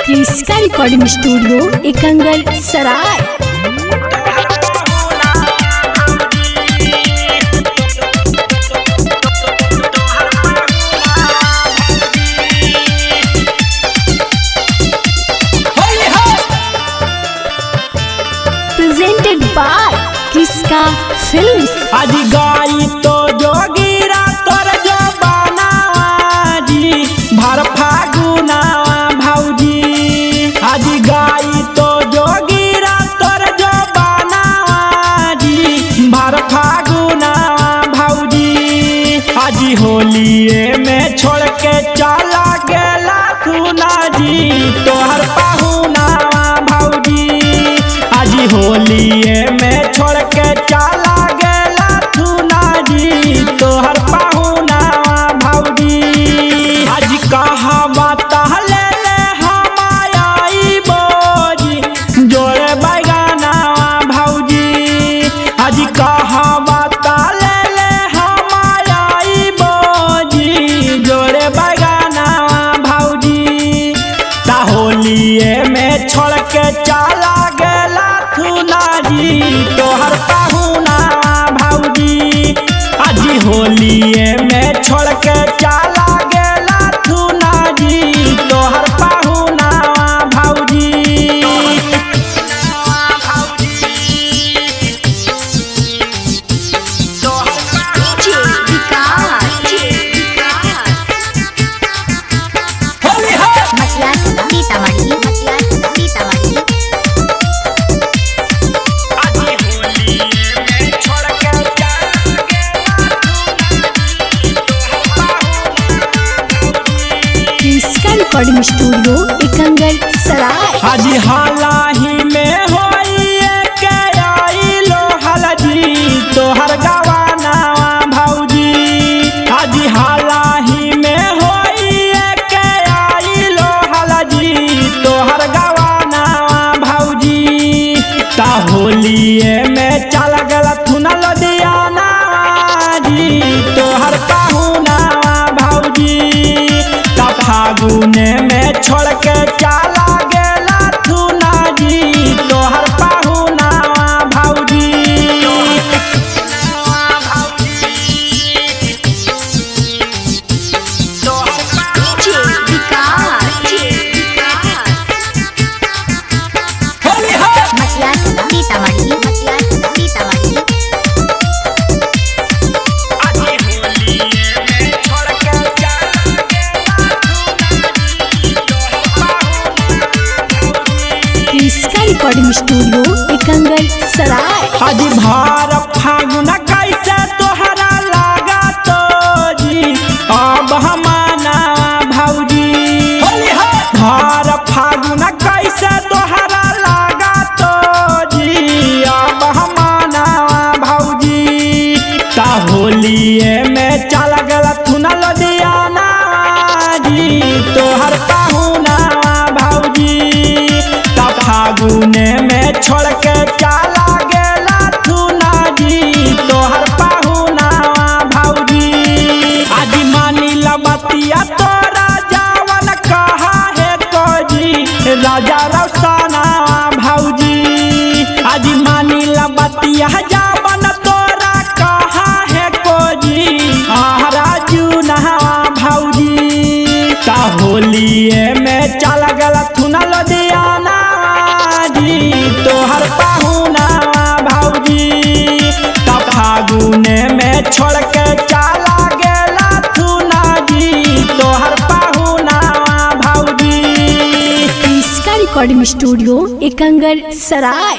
क्रिस्का recording studio Ekangar Sarai. Presented by Kriska films. आज गाई तो जोगीरा तोर जो बनावाजी भर फागुना भौजी। आज गाई तो जोगीरा तोर जो बनावाजी भर फागुना भौजी। आज होलिए में छोड़ के चला गेला खुना जी तोहर पाहुना भौजी। आज होलिए में छोड़ के चला गेला थुना जी तोहर पाहुना भौजी। आज कहा बताले ले हम आई बोजी जोड़े बैगाना भौजी। आज कहा बताले ले हम आई बोजी जोड़े बैगाना भौजी। ता होलिए में छोड़ के चला गेला थुना जी तोहर पाहुना भौजी। आज होलिए में छोड़ के चला गेला थुना जी तोहर पाहुना भौजी। रिकॉर्डिंग स्टूडियो एकंगल सराय। आज हालाही में होइए के आइलो हलजी तोहर गवाना भौजी। आज हालाही में होइए के आइलो हलजी तोहर गवाना भौजी। ता होलिए में चल गला थुना लदियाना जी तोहर पाहुना भौजी। ता फागुने में छोड़ के चला गेला थुना जी तोहर पाहुना भौजी। रिकॉर्डिंग स्टूडियो एकंगल सराय। आज भार फागुन कैसे तोहरा लागा तो जी अब हमाना भौजी। भार फागुन कैसे तोहरा लागा तो जी अब हमाना भौजी। ता होलिए में चल गला थुना लदियाना जी तोहर पाहुना भौजी। ता फागुने में छोड़ के चला गेला थुना जी तोहर पाहुना भौजी। आज मानी लबतिया तोरा जावन कहा है को जी राजा रौसाना भौजी। आज मानी लबतिया जावन तोरा कहा है को जी राजू नहा भौजी। ता होलिए में चल गला थुना लदियाना जी तोहर पाहुना भौजी। ता फागुने में छोड़ के चला गेला थुना जी तोहर पाहुना भौजी। क्रिस्का रिकॉर्डिंग स्टूडियो एकंगल सराय।